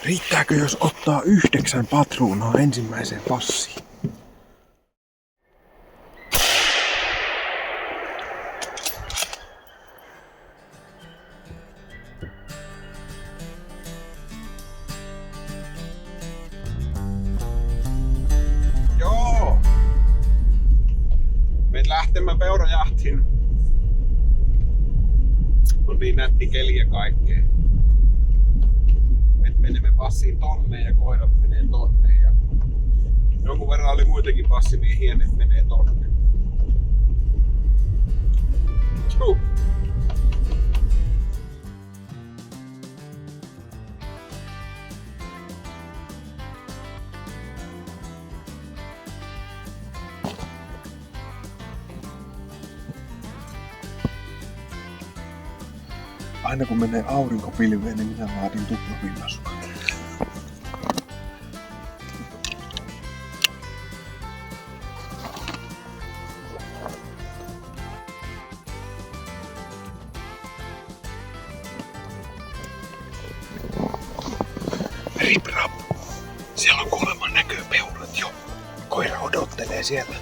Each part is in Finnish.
Riittääkö jos ottaa 9 patruunaa ensimmäiseen passiin? Joo! Me lähtemme peurajahtiin. On niin nätti keli ja kaikkea. Me menemme passiin tonne ja koirat menee tonne. Ja jonkun verran oli muitakin passimiehiä, että menee tonne. Aina kun menee aurinkopilveen, niin minä vaadin tuplavillasukka. Riprap! Siellä on kuulemma näköpeurat jo. Koira odottelee siellä.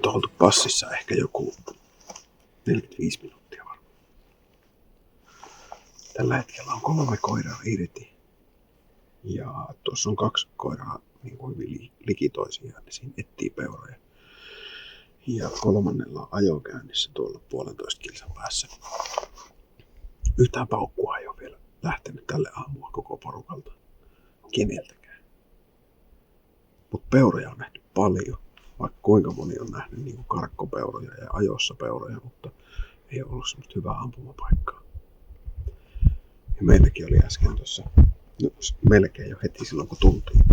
Oltu passissa ehkä joku 45 minuuttia varmaan. Tällä hetkellä on 3 koiraa irti. Ja tuossa on 2 koiraa niin kuin hyvin liki toisiaan, niin siinä etsii peuroja. Ja 3. on ajokäynnissä tuolla 1,5 kilsan päässä. Yhtään paukkua ei ole vielä lähtenyt tälle aamua koko porukalta. Keneltäkään. Mutta peuroja on nähty paljon. Vaikka kuinka moni on nähnyt niin kuin karkkopeuroja ja ajossa peuroja, mutta ei ole ollut semmoista hyvää ampumapaikkaa. Ja meilläkin oli äsken tuossa, melkein jo heti silloin kun tultiin,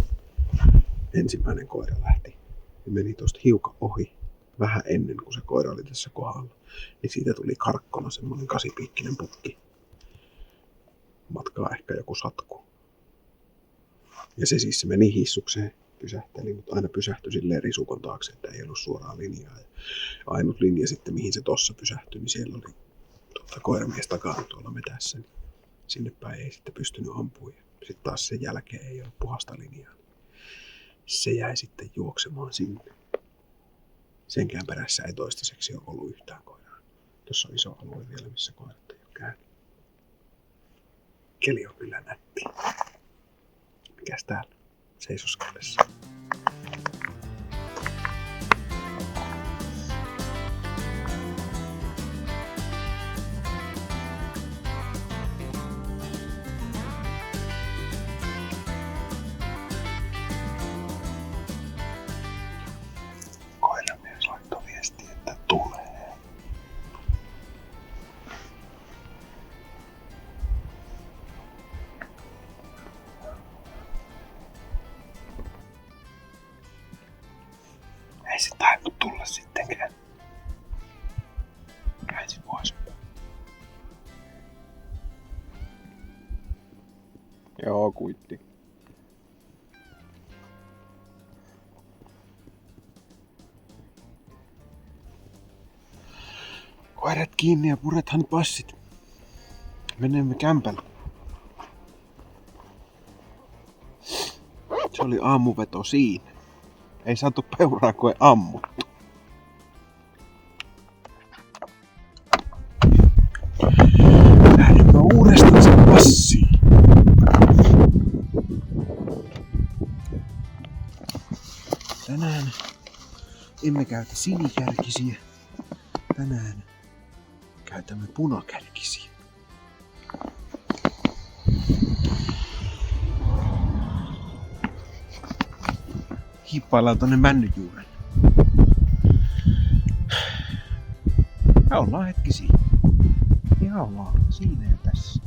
ensimmäinen koira lähti. Ja meni tuosta hiukan ohi, vähän ennen kuin se koira oli tässä kohdalla. Niin siitä tuli karkkona semmoinen 8-piikkinen pukki. Matkaa ehkä joku satku. Ja se siis se meni hissukseen. Pysähteli, mutta aina pysähtyi silleen risukon taakse, että ei ollut suoraa linjaa. Ja ainut linja sitten, mihin se tossa pysähtyi, niin siellä oli koiramies takana tuolla metässä. Niin sinne päin ei sitten pystynyt ampumaan. Sitten taas sen jälkeen ei ollut puhasta linjaa. Se jäi sitten juoksemaan sinne. Senkään perässä ei toistaiseksi ole ollut yhtään koiraa. Tuossa on iso alue vielä, missä koirat ei ole käynyt. Keli on kyllä nätti. Mikäs täällä? Seisoskellessa. Ei se tainnut tulla sittenkään. Käisin poispäin. Joo, kuitti. Koirat kiinni ja purethan passit. Menemme kämpälle. Se oli aamuveto siinä. Ei saatu peuraa, kun ei ammuttu. Lähdemme uudestaan sen passiin. Tänään emme käytä sinikärkisiä. Tänään käytämme punakärkisiä. Hippaillaan tonne männyjuurelle. Ja ollaan hetki siinä. Ja ollaan siinä ja tässä.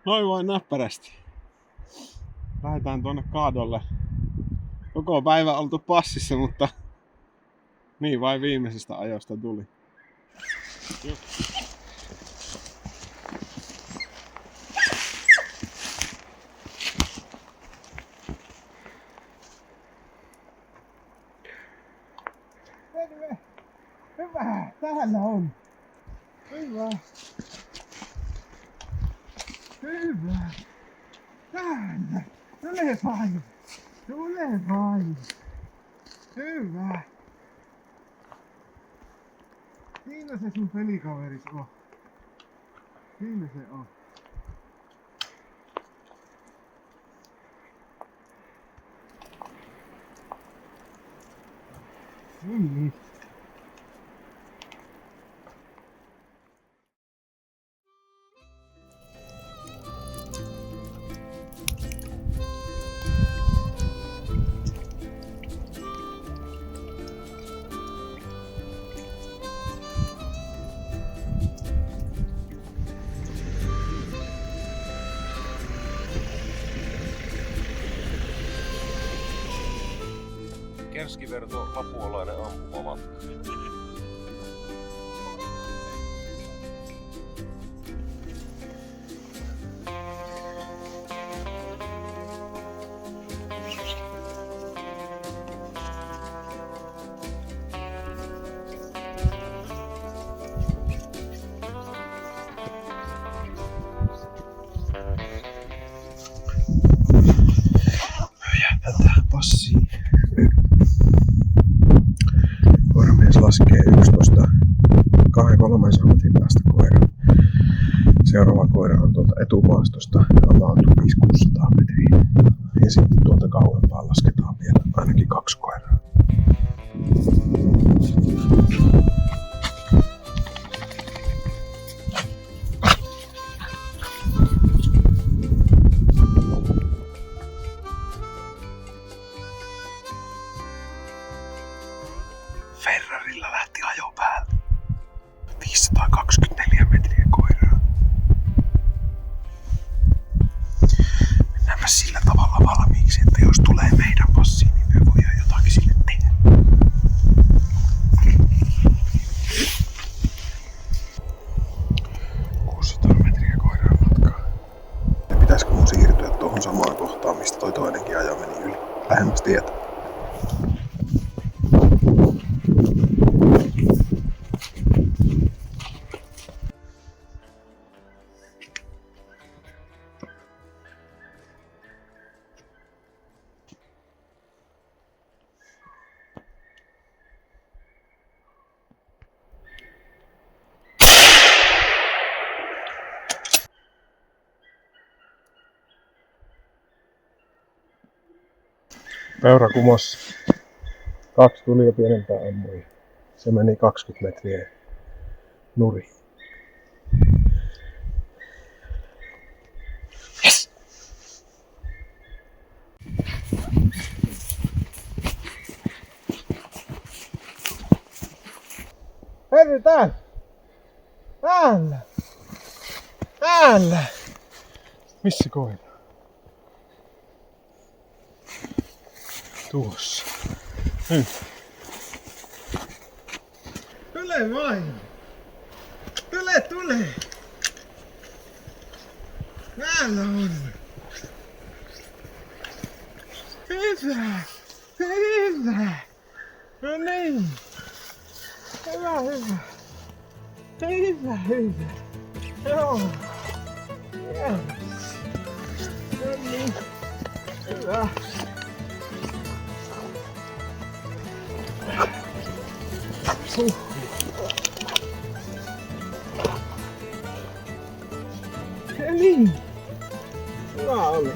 Noin vain näppärästi. Lähdetään tuonne kaadolle. Koko päivä oltu passissa, mutta niin vain viimeisestä ajosta tuli. Terve! Hyvä! Täällä on! Hyvä! Hyvä! Täällä! Tule vain! Tule vain! Hyvä! Siinä se sun pelikaveris on. Siinä se on. Niin. Keskiverto lapuolainen ampumamatka. Tähän passiin. Koiramies laskee 11-2-3 metrin päästä koira. Seuraava koira on tuolta etumaastosta avautuu 500 metriä. Ja sitten tuolta kauempaa lasketaan vielä ainakin 2 koiraa. Ferrarilla lähti ajo päälle. 524 metriä koiraa. Mennäänpä sillä tavalla valmiiksi, että jos tulee meidän passiin, niin me voidaan jotakin sille tehdä. taas tietää. Peura kumossa. 2 tuli jo pienempää ammui. Se meni 20 metriä nuri. Yes! Henri, täällä! Täällä! Täällä! Missä koira? Tuossa. Nyt. Tule vain! Tule! Täällä on! Hyvä! No niin! Hyvä! Joo! Yes! No niin! Hyvä! No niin! Hyvä oli!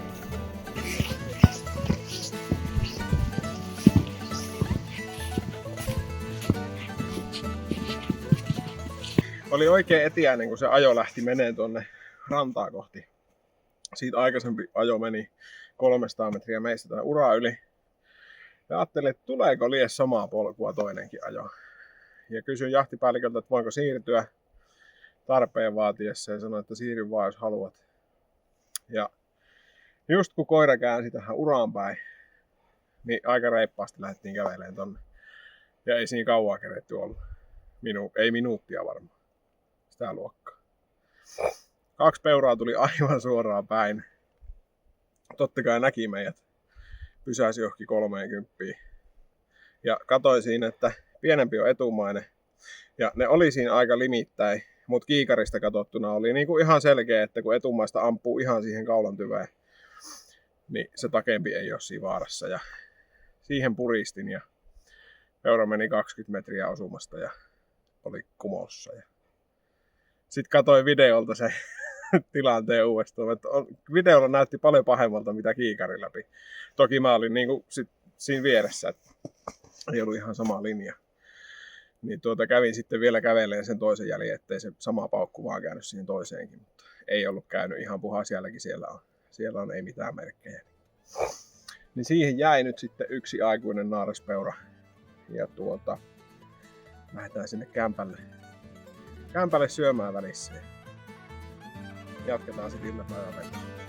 Oli oikein etiäinen, kun se ajo lähti menee tuonne rantaa kohti. Siitä aikaisempi ajo meni 300 metriä meistä tänne uraa yli. Ja ajattelin, että tuleeko lies samaa polkua toinenkin ajo. Ja kysyin jahtipäälliköltä, että voinko siirtyä tarpeen vaatiessa, ja sanoin, että siirry vaan jos haluat. Ja just kun koira käänsi tähän uraan päin, niin aika reippaasti lähdettiin kävelemään tonne. Ja ei siinä kauaa keretty ollut. Ei minuuttia varmaan. Sitä luokkaa. 2 peuraa tuli aivan suoraan päin. Totta kai näki meidät. Pysäsi johonkin 30. Ja katsoin siinä, että pienempi on etumainen. Ja ne oli siinä aika limittäin. Mutta kiikarista katsottuna oli niinku ihan selkeä, että kun etumaista ampuu ihan siihen kaulan tyveen, niin se takempi ei ole siinä vaarassa. Ja siihen puristin ja peura meni 20 metriä osumasta ja oli kumossa. Sitten katsoin videolta se tilanteen uudestaan. Että videolla näytti paljon pahemmalta mitä kiikari läpi. Toki mä olin niinku siinä vieressä, että ei ollut ihan sama linja. Niin kävin sitten vielä kävelemään sen toisen jäljen, ettei se sama paukku vaan käynyt siihen toiseenkin. Mutta ei ollut käynyt ihan puhas jälki, siellä on ei mitään merkkejä. Niin siihen jäi nyt sitten yksi aikuinen naaraspeura. Ja lähdetään sinne kämpälle syömään välissä. Jatketaan sitten iltapäivän vetoa.